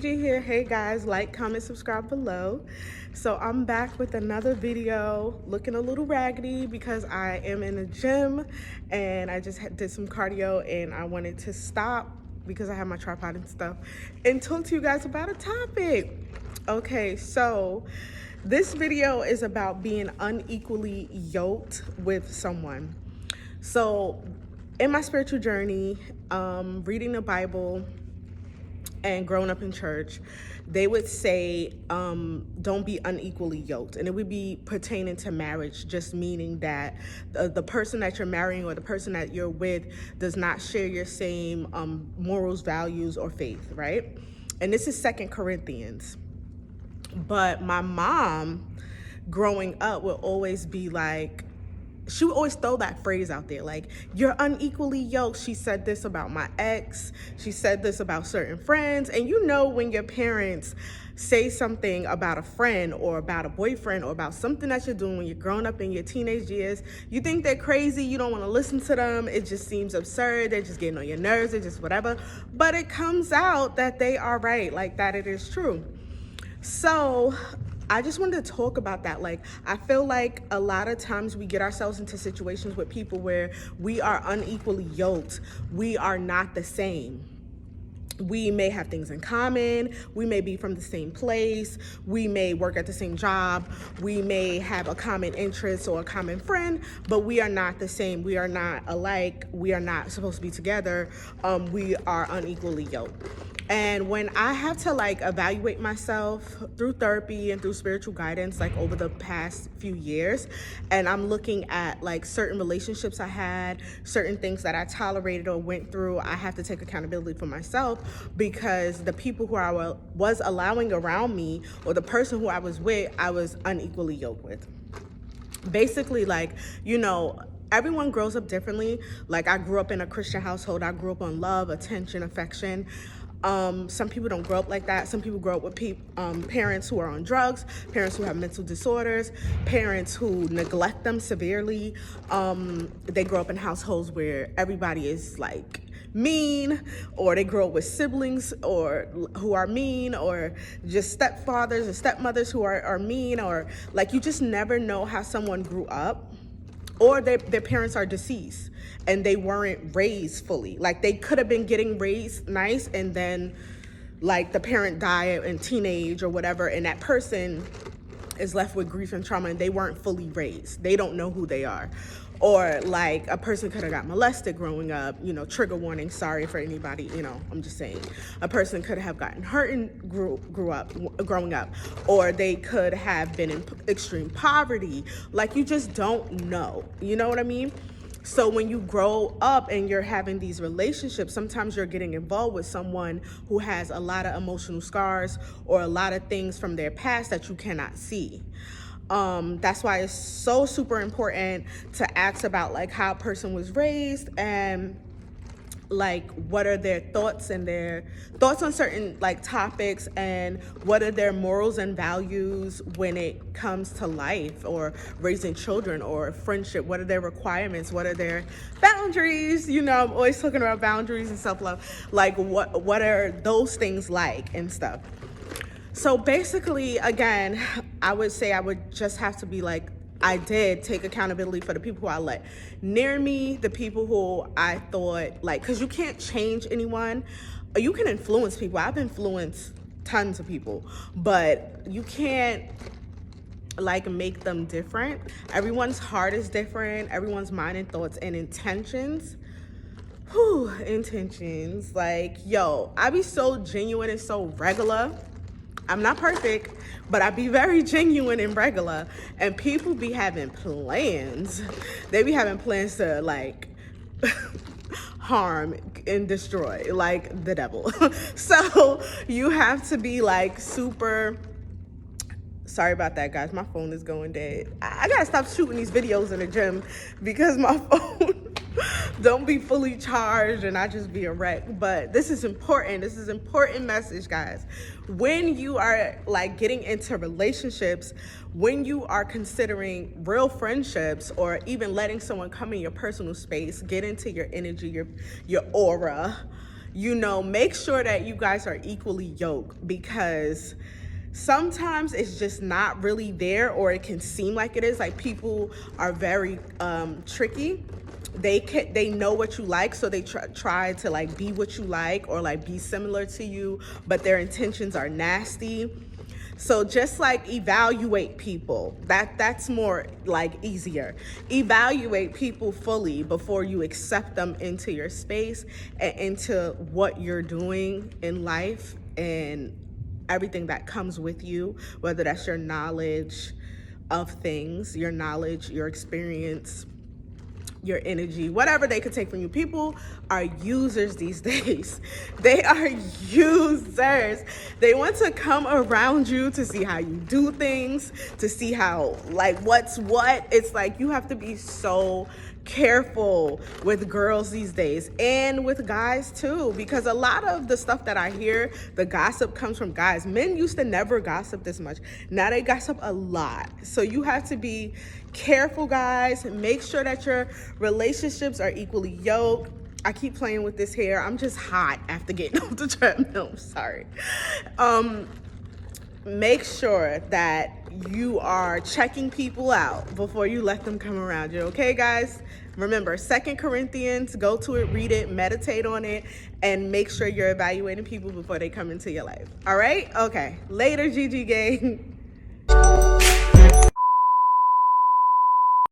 Gigi here. Hey guys, like, comment, subscribe below. So I'm back with another video, looking a little raggedy because I am in the gym and I just did some cardio and I wanted to stop because I have my tripod and stuff and talk to you guys about a topic. Okay, so this video is about being unequally yoked with someone. So in my spiritual journey, reading the Bible and growing up in church, they would say, don't be unequally yoked. And it would be pertaining to marriage, just meaning that the person that you're marrying or the person that you're with does not share your same morals, values, or faith, right? And this is 2 Corinthians. But my mom, growing up, would always be like, she would always throw that phrase out there, like, you're unequally yoked. She said this about my ex. She said this about certain friends. And you know when your parents say something about a friend or about a boyfriend or about something that you're doing when you're growing up in your teenage years, you think they're crazy. You don't want to listen to them. It just seems absurd. They're just getting on your nerves. They're just whatever. But it comes out that they are right, like that it is true. So I just wanted to talk about that. Like, I feel like a lot of times we get ourselves into situations with people where we are unequally yoked. We are not the same. We may have things in common. We may be from the same place. We may work at the same job. We may have a common interest or a common friend, but we are not the same. We are not alike. We are not supposed to be together. We are unequally yoked. And when I have to evaluate myself through therapy and through spiritual guidance, over the past few years, and I'm looking at certain relationships I had, certain things that I tolerated or went through, I have to take accountability for myself, because the people who I was allowing around me, or the person who I was with, I was unequally yoked with. Basically, everyone grows up differently. I grew up in a Christian household. I grew up on love, attention, affection. Some people don't grow up like that. Some people grow up with parents who are on drugs, parents who have mental disorders, parents who neglect them severely. They grow up in households where everybody is mean, or they grow up with siblings or who are mean, or just stepfathers or stepmothers who are mean, or you just never know how someone grew up. Or their parents are deceased and they weren't raised fully. They could have been getting raised nice, and then the parent died in teenage or whatever, and that person is left with grief and trauma and they weren't fully raised. They don't know who they are. Or a person could have got molested growing up, trigger warning, sorry for anybody, I'm just saying. A person could have gotten hurt and growing up, or they could have been in extreme poverty. You just don't know, you know what I mean? So when you grow up and you're having these relationships, sometimes you're getting involved with someone who has a lot of emotional scars or a lot of things from their past that you cannot see. That's why it's so super important to ask about how a person was raised, and what are their thoughts and their thoughts on certain topics, and what are their morals and values when it comes to life or raising children or friendship. What are their requirements? What are their boundaries? I'm always talking about boundaries and self-love. What are those things and stuff. So basically, again, I would say I would just have to be I did take accountability for the people who I let near me, the people who I thought, because you can't change anyone. You can influence people. I've influenced tons of people, but you can't make them different. Everyone's heart is different. Everyone's mind and thoughts and intentions. Intentions. I be so genuine and so regular. I'm not perfect, but I be very genuine and regular, and people be having plans. They be having plans to harm and destroy, the devil. So you have to be super. Sorry about that, guys. My phone is going dead. I gotta stop shooting these videos in the gym because my phone don't be fully charged and I just be a wreck. But this is important. This is an important message, guys. When you are getting into relationships, when you are considering real friendships, or even letting someone come in your personal space, get into your energy, your aura, make sure that you guys are equally yoked, because sometimes it's just not really there, or it can seem like it is. Like, people are very tricky. They know what you like, so they try to like be what you like, or like be similar to you, but their intentions are nasty. So just like evaluate people. That's more like easier. Evaluate people fully before you accept them into your space and into what you're doing in life and everything that comes with you, whether that's your knowledge of things, your knowledge, your experience, your energy, whatever they could take from you. People are users these days. They are users. They want to come around you to see how you do things, to see how, like, what's what. It's like, you have to be so careful with girls these days, and with guys too, because a lot of the stuff that I hear, the gossip, comes from guys. Men used to never gossip this much. Now they gossip a lot. So you have to be careful, guys. Make sure that your relationships are equally yoked. I keep playing with this hair. I'm just hot after getting off the treadmill. I'm sorry. Make sure that you are checking people out before you let them come around you. Okay, guys? Remember, 2 Corinthians, go to it, read it, meditate on it, and make sure you're evaluating people before they come into your life. All right? Okay. Later, GG gang.